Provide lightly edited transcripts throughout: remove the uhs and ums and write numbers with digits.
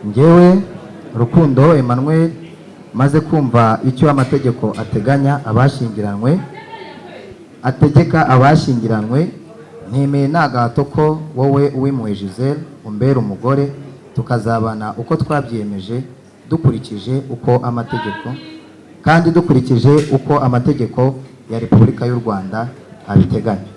Njyewe Rukundo Emmanuel maze kumva icyo amategeko ateganya abashyingiranywe ategeka abashyingiranywe, ntemeye nta gahato ko wowe Uwimpuhwe Giselle umbera umugore, tukazabana uko twabyiyemeje dukurikije uko amategeko ya Repubulika y'u Rwanda abiteganya.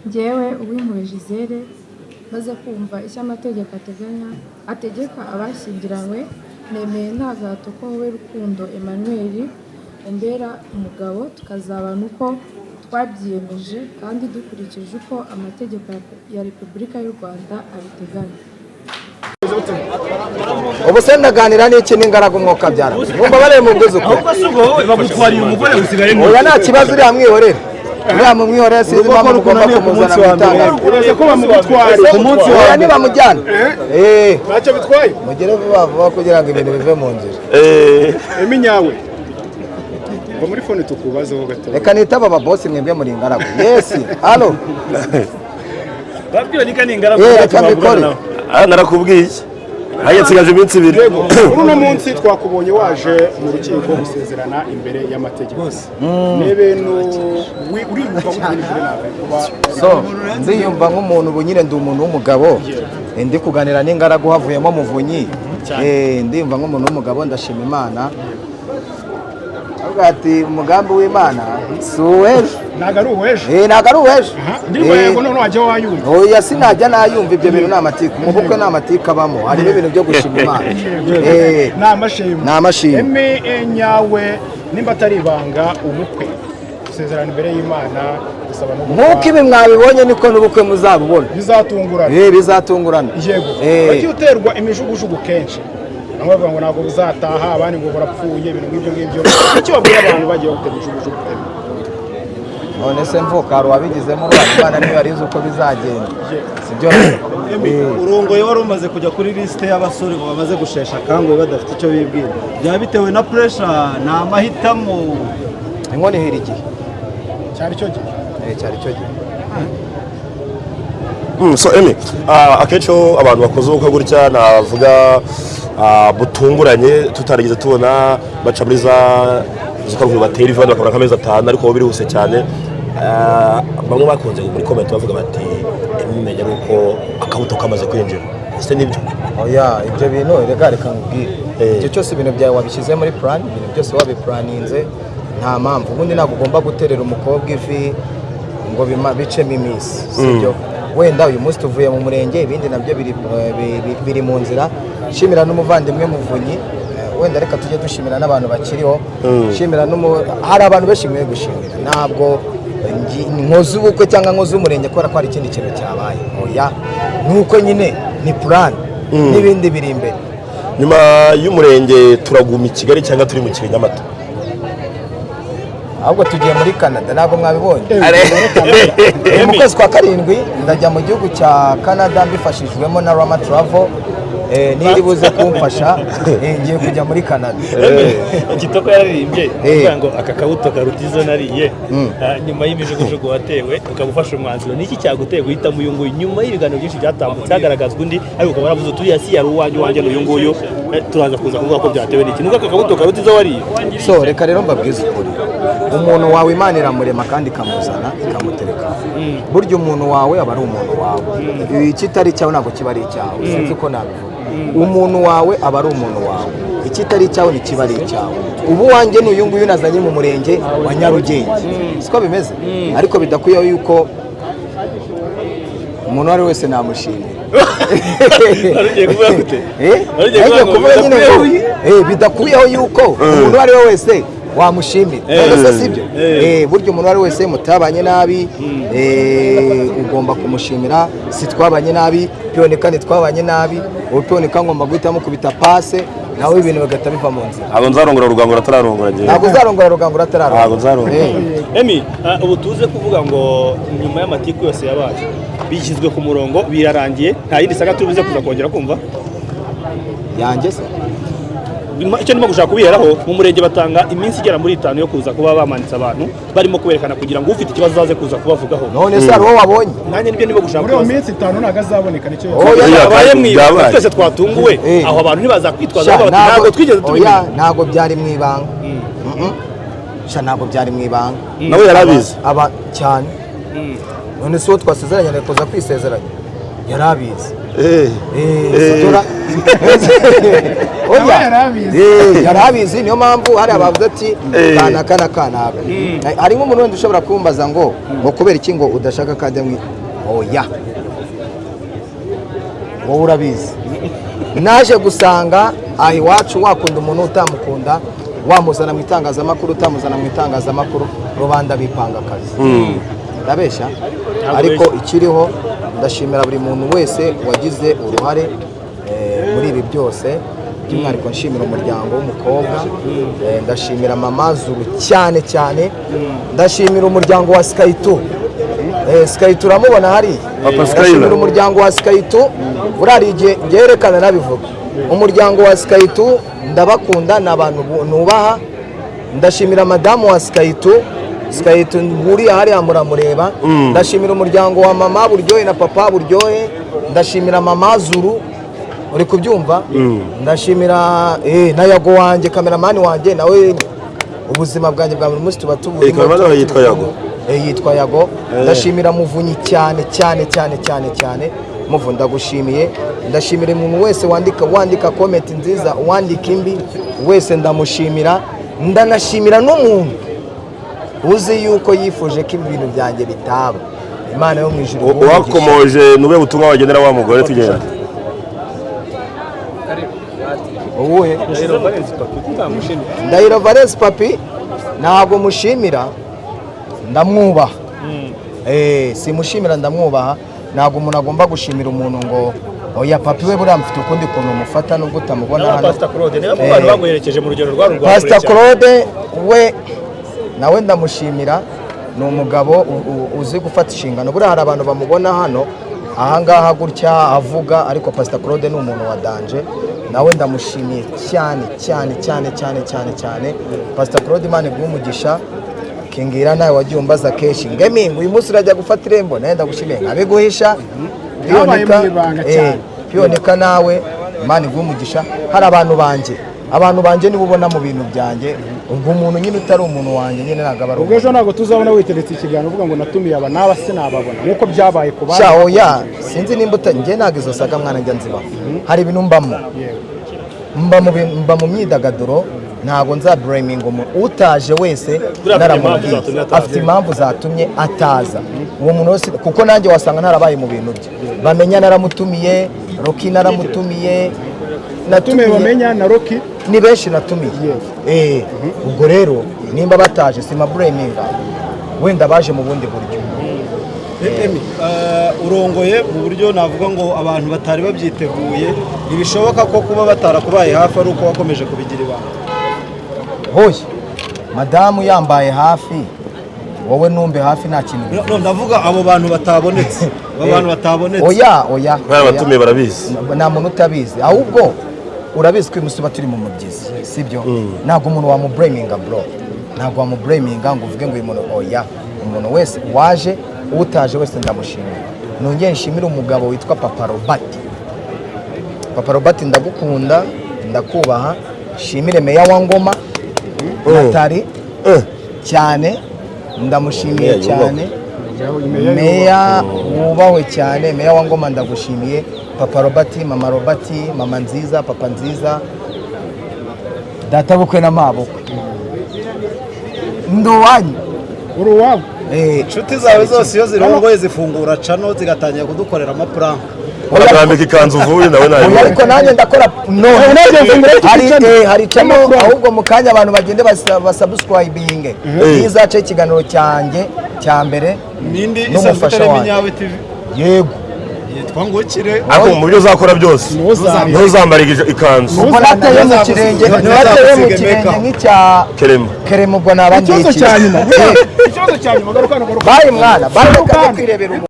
Njyewe Uwimpuhwe Giselle maze kumva icyo amategeko ategeka abashyingiranywe, nemeye nta gahato ko wowe Rukundo Emmanuel umbera umugabo, tukazabana uko twabyiyemeje kandi dukurikije uko amategeko ya Repubulika y'u Rwanda abiteganya. Ubu se ndaganira n'iki n'ingaragu umwuka byara mwumva bare mu bwizo ko bagutwariye umugore usigaye oya nta kibazo uri hamwihorere uriya mu mwihorere sinzi mpamvu mugomba kumuzana mu itangazo ureze ko bamugutwariye ku munsi wawe niba mujyana ntacyo bitwaye mugere vuba kugira ngo ibintu bive mu nzira eminyawe ngo muri fone tukubazeho gato reka nitaba ababosi mwebwe muri ingaragu yesi halo babyo nika ni ingaragu reka mbikore narakubwiye haya tsigaje iminsi ibiri uno munsi twakubonye waje mu rukiko gusezerana imbere y'amategeko n'ibintu uriyumva gutwinjira nawe so nziyumva nk'umuntu bunyire ndi umuntu w'umugabo ndi kuganira n'ingaragu havuyemo muvunyi ndimva nk'umuntu w'umugabo ndashima Imana ati umugambi w'Imana si uwejo ntago ari uwejo ntago ari uwejo ndimva yego none wajya wayumva oya sinajya nayumva ibyo bintu n'amatika mu bukwe n'amatika abamo harimo ibintu byo gushima Imana n'amashimwe nyawe nimba atari ibanga ubukwe gusezerana imbere y'Imana gusaba no nk'uko ibi mwabibonye niko n'ubukwe muzabubona bizatungurana bizatungurana yego bagiye uterwa imijugujugu kenshi bamwe bavuga ngo ntabwo bizataha abandi ngo barapfuye ibintu nk'ibyo icyo babwira abantu bagiye gutera imijugujugu none se mvuka wabigizemo Imana niyo yarize uko bizagenda sibyo urongoye wari umaze kujya kuri liste y'abasore ngo bamaze gushesha kango badafite icyo bibwira byaba bitewe na pressure na amahitamo inkono ihira igihe cyari cyo gihe so Emi akenshi abantu bakoze ubukwe gutya navuga butunguranye tutarigeze tubona baca muri za zikorwa batera ivana bakabona kameza 5 ariko birihuse cyane bamwe bakunze muri comment bavuga bati mumenya uko akabuto kamaze kwinjira ese nibyo oya ibyo bintu reka nkubwire icyo cyose ibintu byawe wabishyize muri plan ibintu byose wabiplaninze nta mpamvu ubundi ntabwo ugomba guterera umukobwa ivi ngo bicemo iminsi sibyo wenda uyu munsi tuvuye mu murenge ibindi nabyo biri mu nzira shimira n'umuvandimwe Muvunyi wenda reka tujye dushimira n'abantu bakiriho shimira hari abantu bashimiye gushimira ntabwo nkoze ubukwe cyangwa nkoze umurenge kubera ko hari ikindi kintu cyabaye oya nuko nyine ni plan n'ibindi biri imbere nyuma y'umurenge turaguma i Kigali cyangwa turi mu Kinyamata ahubwo tugiye muri Canada ntabwo mwabibonye mu kwezi kwa 7 ndajya mu gihugu cya Canada mbifashijwemo na Rama Travel niri buze kumfasha ngiye kujya muri Canada Kitoko yaririmbye kugira ngo aka kabuto karutizo nariye nyuma y'imijugujugu watewe ukabufasha umwanzuro niki cyaguteye guhita mu yungu nyuma y'ibiganiro byinshi byatambutse hagaragazwa undi ariko ukaba baravuze turi hasi ya ruwanjye n'uyu nguyu turaza kuza kuvuga ko byatewe n'iki nuko aka kabuto karutizo wariye so reka rero mbabwize ukuri umuntu wawe Imana iramurema kandi ikamuzana ikamutereka burya umuntu wawe aba ari umuntu wawe ikitari cyawe ntabwo kiba ari icyawe sinzi ko nabivuga umuntu wawe aba ari umuntu wawe ikitari icyawe ntikiba ari icyawe ubu wanjye n'uyu nguyu nazanye mu murenge wa Nyarugenge siko bimeze ariko bidakwiye yuko umuntu wari wese namushimira bidakuyeho yuko umuntu uwo ari we wese wamushimira none sibyo buryo umuntu wari wese mutabanye nabi ugomba kumushimira. Si twabanye nabi Pionika twabanye nabi ubu Pionika ngomba guhita mukubita pase nawe ibintu bagata biva mu nzira. Ntabwo nzarongora Rugangura atararongora ngiye. Ntabwo uzarongora Rugangura atararongora. Ntabwo nzarongora. Emi ubu tuze kuvuga ngo nyuma y'amatiku yose yabaye bishyizwe ku murongo birarangiye nta yindi saga tubize kuza kongera kumva yanjye se icyo ndimo gushaka kubiheraho mu murenge batanga iminsi igera muri 5 yo kuza kuba bamanitse abantu barimo kuberekana kugira ngo ufite ikibazo azaze kuza kubavugaho. None se ari wowe wabonye nanjye nibyo ndimo gushaka muri iyo minsi 5 ntago azaboneka nicyo yabaye mwiba twese twatunguwe aho abantu ntibaza kwitwaza ntabwo twigeze tubimenya. Ntabwo byari mu ibanga ntabwo byari mu ibanga nawe yarabizi cyane. None se uwo twasezeranye na kuza kwisezeranya yarabizi yarabizi. Niyo mpamvu hari abavuze ati kanaka na kanaka. Hari nk'umuntu wenda ushobora kumbaza ngo kubera iki ngo udashaka kajya mu oya wowe urabizi. Naje gusanga aho iwacu wakunda umuntu utamukunda wamuzana mu itangazamakuru utamuzana mu itangazamakuru rubanda bipanga akazi ndabeshya. Ariko ikiriho ndashimira buri muntu wese wagize uruhare muri ibi byose by'umwihariko nshimira umuryango w'umukobwa ndashimira mama Zuru cyane cyane ndashimira umuryango wa Skyto Skyto uramubona hari ndashimira umuryango wa Skyto urari igihe ngerekana nabivuga umuryango wa Skyto ndabakunda n'abantu nubaha. Ndashimira madamu wa Skyto buriya hariya muramureba. Ndashimira umuryango wa mama Buryohe na papa Buryohe. Ndashimira mama Zuru uri kubyumva. Ndashimira na Yago wanjye kameramani wanjye nawe ubuzima bwanjye bwa buri munsi tuba tuburimo. Yitwa Yago. Yitwa Yago. Ndashimira Muvunyi cyane Muvu ndagushimiye. Ndashimira umuntu wese wandika comment nziza wandika imbi wese ndamushimira. Ndanashimira n'umuntu uzi yuko yifuje ko ibintu byanjye bitaba. Imana yo mu ijuru wakomoje nube butumwa wagenera wa mugore tugenda uwuhe Ndahiro Valens Papi ntabwo mushimira ndamwubaha. Simushimira ndamwubaha. Ntabwo umuntu agomba gushimira umuntu ngo oya Papi we buriya mfite ukundi kuntu mufata nubwo utamubona hano. Pastor Claude niba mu bantu baguherekeje mu rugendo rwa Rugangura. Pastor Claude we nawe ndamushimira. Ni umugabo uzi gufata inshingano. Buriya hari abantu bamubona hano ahangaha gutya avuga ariko Pastor Claude ni umuntu wa danje. Nawe ndamushimiye cyane. Pastor Claude Imana iguhe kingira nawe wagiye umbaza keshi ngemi uyu munsi urajya gufata irembo nawe ndagushimiye nkabiguhisha. Pionika nawe Imana iguhe hari abantu banje nibo ubona mu bintu byanjye ubwo umuntu nyine utari umuntu wanjye nyine nagabara. Ubwo ejo ntabwo tuzabona witeretse ikiganiro uvuga ngo natumiye aba naba sinababona nkuko byabaye ku bandi. Oya sinzi nimba njye ntabwo izo saga mwana njya nziba. Hari ibintu mba mu myidagaduro ntabwo nza blaming utaje wese naramubwiye afite impamvu zatumye ataza uwo muntu wese kuko nanjye wasanga ntarabaye mu bintu bye bamenya naramutumiye Rocky naramutumiye natumiye bamenya na Rocky ni benshi natumiye. Ubwo rero nimba bataje sima blaming wenda baje mu bundi buryo. Urongoye mu buryo navuga ngo abantu batari babyiteguye ntibishoboka ko kuba batarakubaye hafi ari uko wakomeje kubigira ibanga. Hoye madamu yambaye hafi wowe numbe hafi nta kintu. Ndavuga abo bantu batabonetse. Oya batumiye barabizi. Nta muntu utabizi ahubwo urabizi ko imusuba turi mu mubyizi sibyo. Ntabwo umuntu wamublaminga bro. Ntabwo wamublaminga ngo uvuge ngo uyu muntu oya. Umuntu wese waje utaje wese ndamushimira. Nongeye nshimira umugabo witwa Papa Robert ndagukunda ndakubaha. Shimire meya wa Ngoma Natari cyane ndamushimiye cyane. Meya wubahwe cyane meya wa Ngoma ndagushimiye. Papa Robert mama nziza papa nziza data bukwe na mabukwe nduwanyu uruwabo inshuti zawe zose iyo zirongoye zifungura cano zigatangira kudukorera amaprank uragambika ikanzu uvuye nawe nayo ariko nanjye ndakora hari camo ahubwo mu kanya abantu bagende basubscribinge izace ikiganiro cyanjye cya mbere n'umufasha wanjye yego yitwa ngukire ariko mu byo uzakora byose ntuzambare ikanzu ubwo nateye mu kirenge nk'icya kerema ubwo nabandi ikibazo cya nyuma garuka bayi mwana bari kwirebera